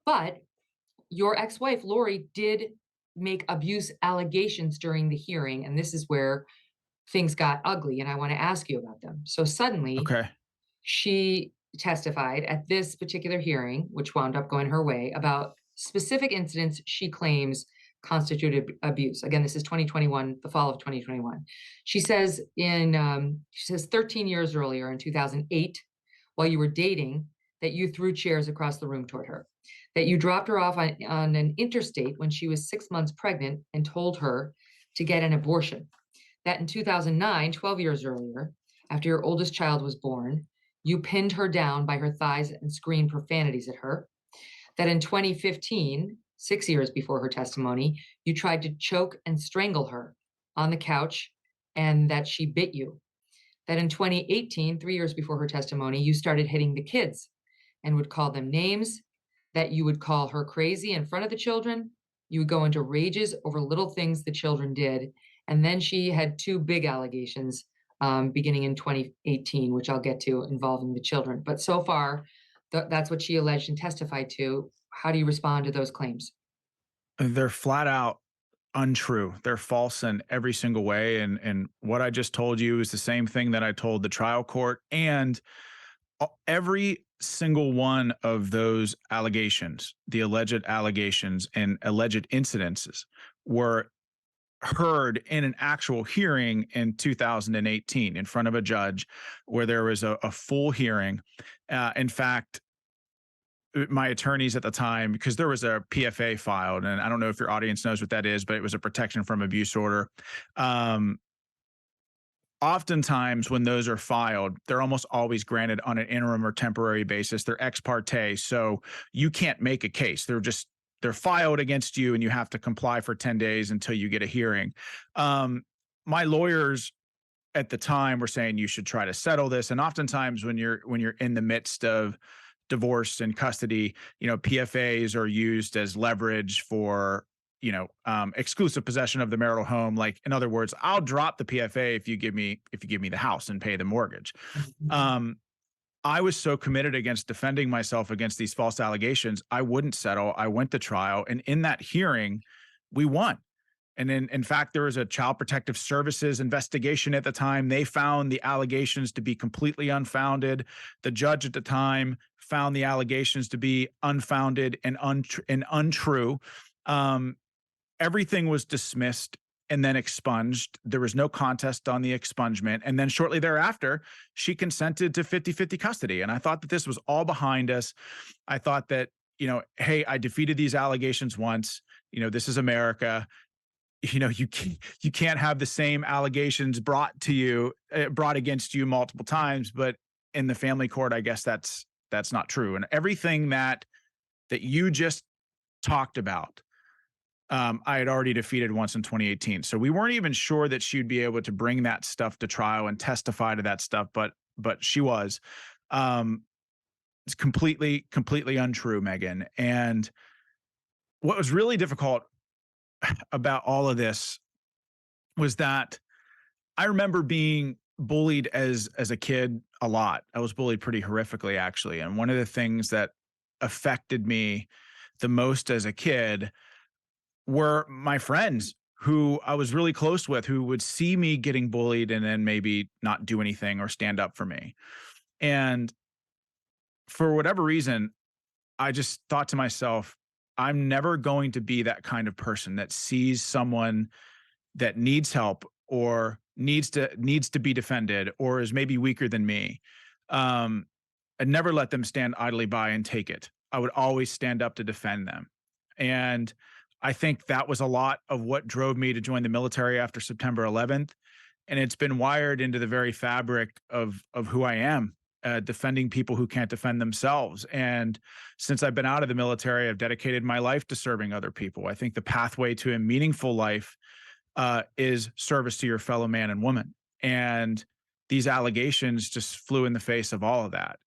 But your ex-wife, Lori, did make abuse allegations during the hearing, and this is where things got ugly, and I want to ask you about them. So suddenly, Okay. she testified at this particular hearing, which wound up going her way, about specific incidents she claims constituted abuse. Again, this is 2021, the fall of 2021. She says 13 years earlier in 2008, while you were dating, that you threw chairs across the room toward her, that you dropped her off on an interstate when she was 6 months pregnant and told her to get an abortion, that in 2009, 12 years earlier, after your oldest child was born, you pinned her down by her thighs and screamed profanities at her. That in 2015, 6 years before her testimony, you tried to choke and strangle her on the couch and that she bit you. That in 2018, 3 years before her testimony, you started hitting the kids and would call them names, that you would call her crazy in front of the children. You would go into rages over little things the children did. And then she had two big allegations beginning in 2018, which I'll get to, involving the children. But so far, that's what she alleged and testified to. How do you respond to those claims? They're flat out untrue. They're false in every single way. And what I just told you is the same thing that I told the trial court. And every single one of those allegations, the alleged allegations and alleged incidences, were heard in an actual hearing in 2018 in front of a judge where there was a full hearing. In fact, my attorneys at the time, because there was a PFA filed, and I don't know if your audience knows what that is, but it was a protection from abuse order. Um, Oftentimes when those are filed, they're almost always granted on an interim or temporary basis. They're ex parte, so you can't make a case. They're filed against you, and you have to comply for 10 days until you get a hearing. My lawyers at the time were saying you should try to settle this, and oftentimes when you're in the midst of divorce and custody, PFAs are used as leverage for exclusive possession of the marital home. Like, in other words, I'll drop the PFA if you give me the house and pay the mortgage. Mhm. um I was so committed against defending myself against these false allegations, I wouldn't settle. I went to trial, and in that hearing we won. And in fact, there was a Child Protective Services investigation at the time. They found the allegations to be completely unfounded. The judge at the time found the allegations to be unfounded and untrue. Um, Everything was dismissed and then expunged. There was no contest on the expungement. And then shortly thereafter, she consented to 50-50 custody. And I thought that this was all behind us. I thought that, hey, I defeated these allegations once. This is America. You can't have the same allegations brought against you multiple times. But in the family court, I guess that's not true. And everything that you just talked about, I had already defeated once in 2018. So we weren't even sure that she'd be able to bring that stuff to trial and testify to that stuff, but she was. Um, it's completely untrue, Megan. And what was really difficult about all of this was that I remember being bullied as a kid a lot. I was bullied pretty horrifically, actually. And one of the things that affected me the most as a kid were my friends who I was really close with, who would see me getting bullied and then maybe not do anything or stand up for me. And for whatever reason, I just thought to myself, I'm never going to be that kind of person that sees someone that needs help or needs to be defended or is maybe weaker than me. Um, I'd never let them stand idly by and take it. I would always stand up to defend them. And I think that was a lot of what drove me to join the military after September 11th. And it's been wired into the very fabric of who I am, defending people who can't defend themselves. And since I've been out of the military, I've dedicated my life to serving other people. I think the pathway to a meaningful life is service to your fellow man and woman. And these allegations just flew in the face of all of that.